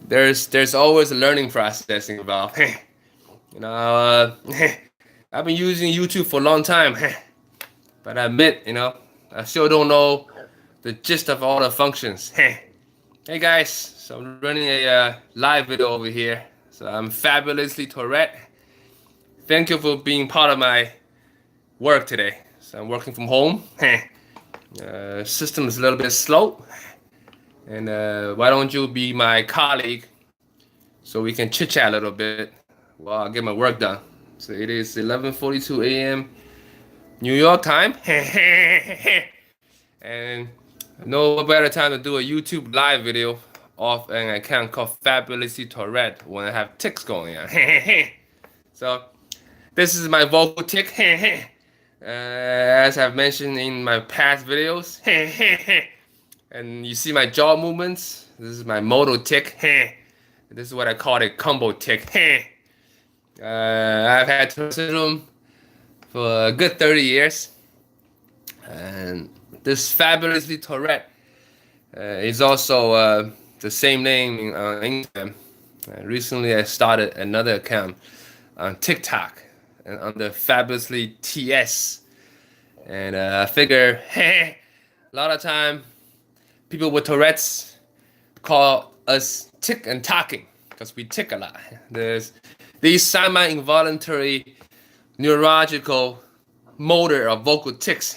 there's always a learning process involved. You know, I've been using YouTube for a long time, but I admit, I still don't know the gist of all the functions. Hey guys, so I'm running a live video over here. So I'm fabulously Tourette. Thank you for being part of my work today. So I'm working from home. System is a little bit slow, and why don't you be my colleague so we can chit chat a little bit while I get my work done. So it is 11:42 a.m. New York time, and no better time to do a YouTube live video off an account called Fabulously Tourette when I have tics going on. So this is my vocal tic. As I've mentioned in my past videos. And you see my jaw movements. This is my motor tic. This is what I call a combo tic. I've had Tourette syndrome for a good 30 years. And this Fabulously Tourette is also the same name on Instagram. Recently, I started another account on Tic Tock and under Fabulously TS. And I figure, a lot of time, people with Tourette's call us tick and talking because we tick a lot. There's these semi-involuntary neurological motor or vocal tics.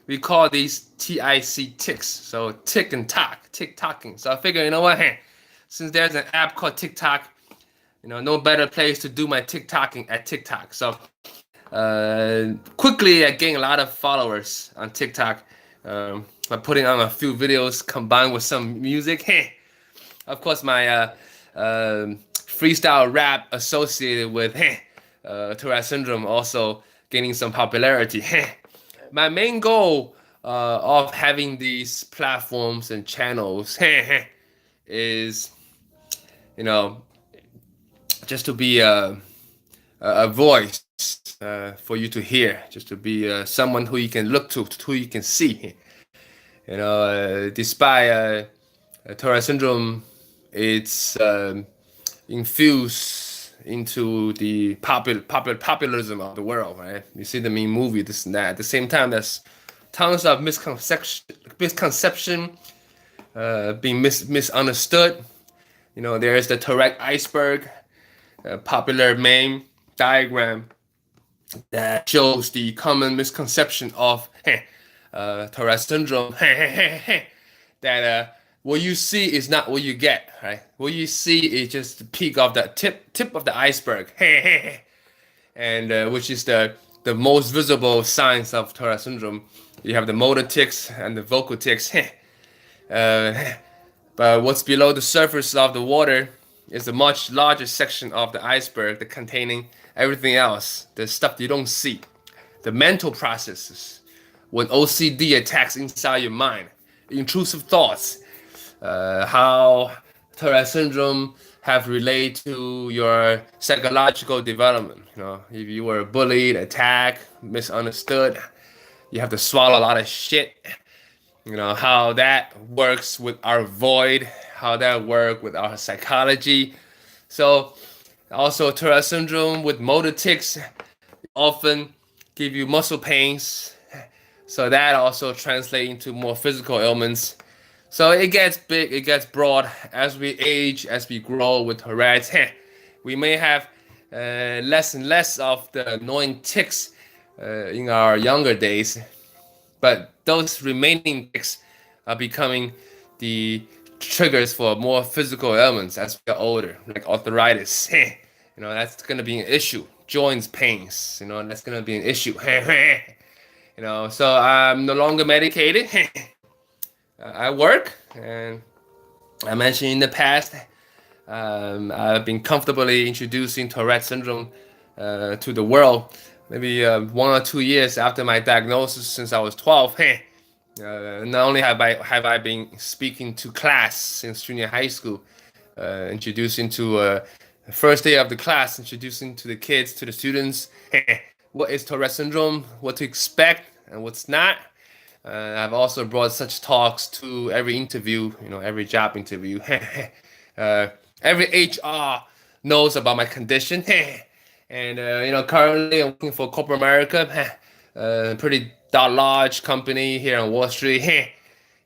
We call these TIC tics. So tick and talk, tick tocking. So I figure, you know what? Since there's an app called TikTok, no better place to do my TikToking at TikTok. So quickly I gained a lot of followers on TikTok by putting on a few videos combined with some music. Of course, my freestyle rap associated with Tourette syndrome also gaining some popularity. My main goal of having these platforms and channels is, just to be a voice for you to hear, just to be someone who you can look to, who you can see. Despite Tourette syndrome, it's infused into the populism of the world, right? You see them in movie, this and that. At the same time, there's tons of misconception being misunderstood. There's the Tourette iceberg, a popular meme diagram that shows the common misconception of Tourette syndrome. That what you see is not what you get, right? What you see is just the peak of the tip of the iceberg, and which is the most visible signs of Tourette syndrome. You have the motor tics and the vocal tics. But what's below the surface of the water is a much larger section of the iceberg that containing everything else, the stuff you don't see, the mental processes. When OCD attacks inside your mind, intrusive thoughts, how Tourette syndrome have related to your psychological development. If you were bullied, attacked, misunderstood, you have to swallow a lot of shit. How that works with our void, how that works with our psychology. So also Tourette syndrome with motor tics often give you muscle pains. So that also translates into more physical ailments. So it gets big, it gets broad as we age, as we grow with Tourette's. We may have less and less of the annoying tics in our younger days, but those remaining tics are becoming the triggers for more physical ailments as we get older, like arthritis. That's gonna be an issue. Joints pains, that's gonna be an issue. So I'm no longer medicated. I work, and I mentioned in the past, I've been comfortably introducing Tourette syndrome to the world. Maybe 1 or 2 years after my diagnosis, since I was 12. Not only have I been speaking to class since junior high school, introducing to the first day of the class, introducing to the kids, to the students, what is Tourette syndrome, what to expect, and what's not. I've also brought such talks to every interview, every job interview. uh, every HR knows about my condition. And currently I'm working for corporate America, pretty large company here on Wall Street.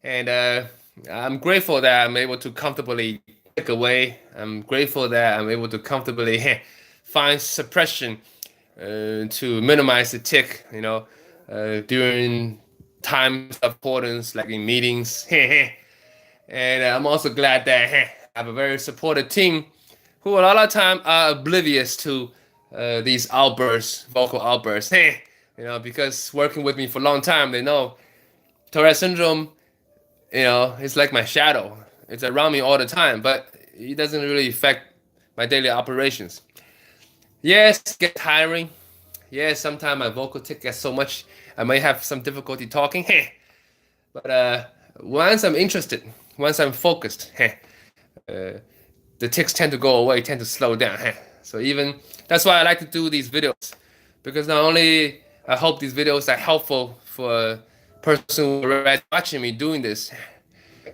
And I'm grateful that I'm able to comfortably take away. I'm grateful that I'm able to comfortably find suppression to minimize the tick, during times of importance, like in meetings. And I'm also glad that I have a very supportive team who a lot of time are oblivious to these outbursts, vocal outbursts. Because working with me for a long time, they know Tourette syndrome, it's like my shadow. It's around me all the time, but it doesn't really affect my daily operations. Yes, it gets tiring. Yes, sometimes my vocal tick gets so much I may have some difficulty talking. But once I'm interested, once I'm focused, the tics tend to go away, tend to slow down. So even that's why I like to do these videos, because not only I hope these videos are helpful for a person who already watching me doing this,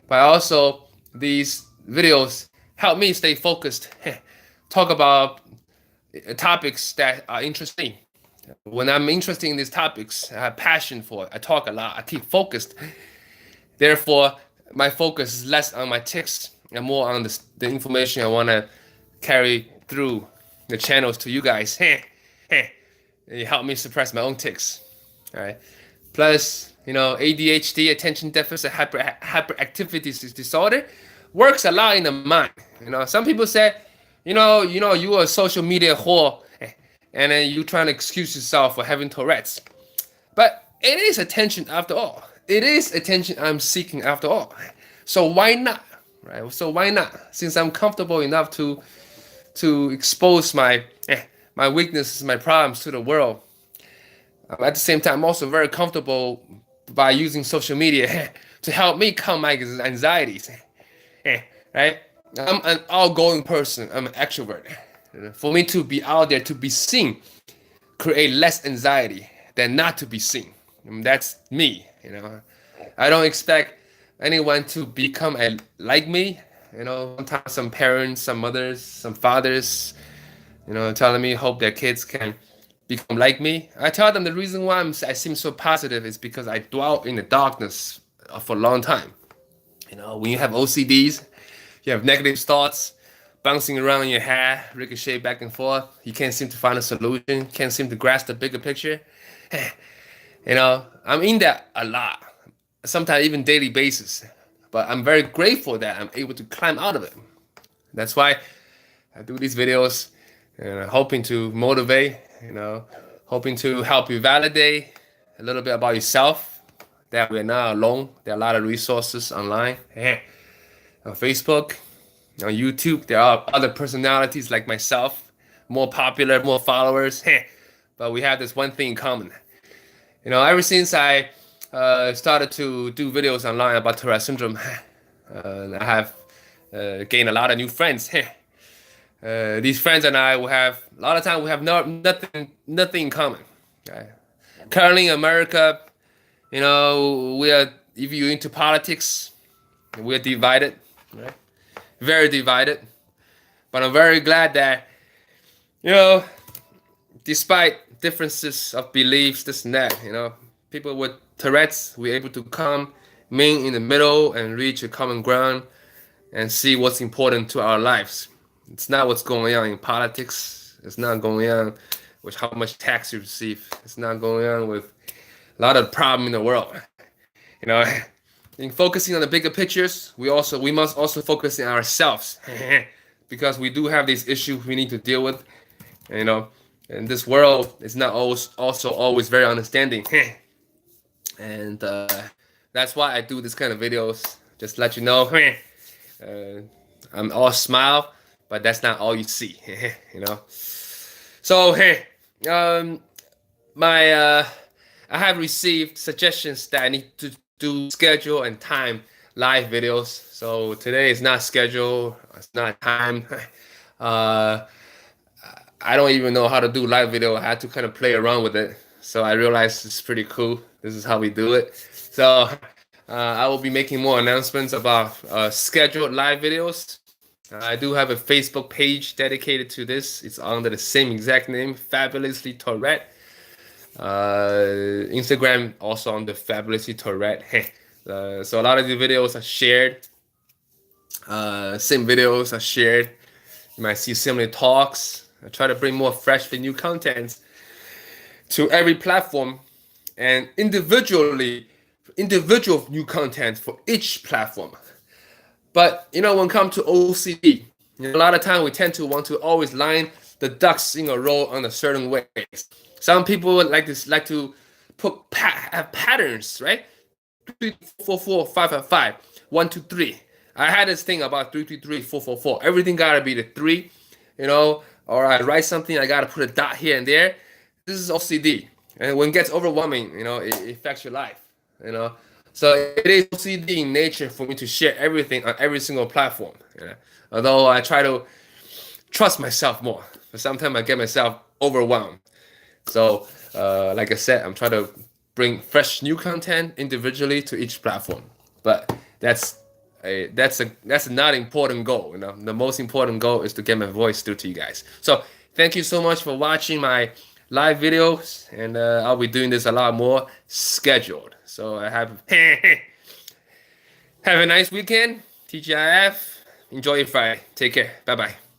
but also these videos help me stay focused, talk about topics that are interesting. When I'm interested in these topics, I have passion for it. I talk a lot. I keep focused. Therefore, my focus is less on my tics and more on the information I want to carry through the channels to you guys. It helped me suppress my own tics. All right. Plus, ADHD, attention deficit hyperactivity disorder, works a lot in the mind. Some people say, you are a social media whore, and then you trying to excuse yourself for having Tourette's. But it is attention after all. It is attention I'm seeking after all. So why not? Right? So why not? Since I'm comfortable enough to expose my weaknesses, my problems to the world. At the same time, I'm also very comfortable by using social media to help me calm my anxieties. Right? I'm an outgoing person. I'm an extrovert. For me to be out there, to be seen, create less anxiety than not to be seen. That's me. I don't expect anyone to become like me. Sometimes some parents, some mothers, some fathers, telling me hope their kids can become like me. I tell them the reason why I seem so positive is because I dwelt in the darkness for a long time. When you have OCDs, you have negative thoughts bouncing around in your head, ricochet back and forth. You can't seem to find a solution, can't seem to grasp the bigger picture. I'm in that a lot, sometimes even daily basis. But I'm very grateful that I'm able to climb out of it. That's why I do these videos, hoping to motivate, hoping to help you validate a little bit about yourself, that we're not alone. There are a lot of resources online, on Facebook, on YouTube. There are other personalities like myself, more popular, more followers, but we have this one thing in common. Ever since I started to do videos online about Tourette syndrome, I have gained a lot of new friends. These friends and I will have a lot of time. We have nothing in common. Okay? Currently in America, we are. If you're into politics, we're divided, right? Very divided. But I'm very glad that, despite differences of beliefs, this and that, people with Tourette's, we're able to come, meet in the middle and reach a common ground and see what's important to our lives. It's not what's going on in politics. It's not going on with how much tax you receive. It's not going on with a lot of problem in the world. In focusing on the bigger pictures, we must also focus on ourselves because we do have these issues we need to deal with. And this world is not always very understanding. And that's why I do this kind of videos. Just let you know, I'm all smile, but that's not all you see. So I have received suggestions that I need to do schedule and time live videos. So today is not scheduled. It's not time. I don't even know how to do live video. I had to kind of play around with it. So I realized it's pretty cool. This is how we do it. So I will be making more announcements about scheduled live videos. I do have a Facebook page dedicated to this. It's under the same exact name, Fabulously Tourette. Instagram also on the Fabulously Tourette. So a lot of the videos are shared. Same videos are shared. You might see similar talks. I try to bring more fresh and new content to every platform and individual new content for each platform. But when it comes to OCD, a lot of time we tend to want to always line the ducks in a row on a certain way. Some people like to put have patterns, right? 3, 4, 4, 5, 5, 5, 1, 2, 3. I had this thing about 3, 3, 3, 4, 4, 4. Everything gotta be the 3, or I write something, I gotta put a dot here and there. This is OCD. And when it gets overwhelming, it affects your life, So it is OCD in nature for me to share everything on every single platform. Although I try to trust myself more, but sometimes I get myself overwhelmed. So, like I said, I'm trying to bring fresh new content individually to each platform. But that's not important goal. The most important goal is to get my voice through to you guys. So thank you so much for watching my live videos, and I'll be doing this a lot more scheduled. So I have have a nice weekend. TGIF. Enjoy your Friday. Take care. Bye bye.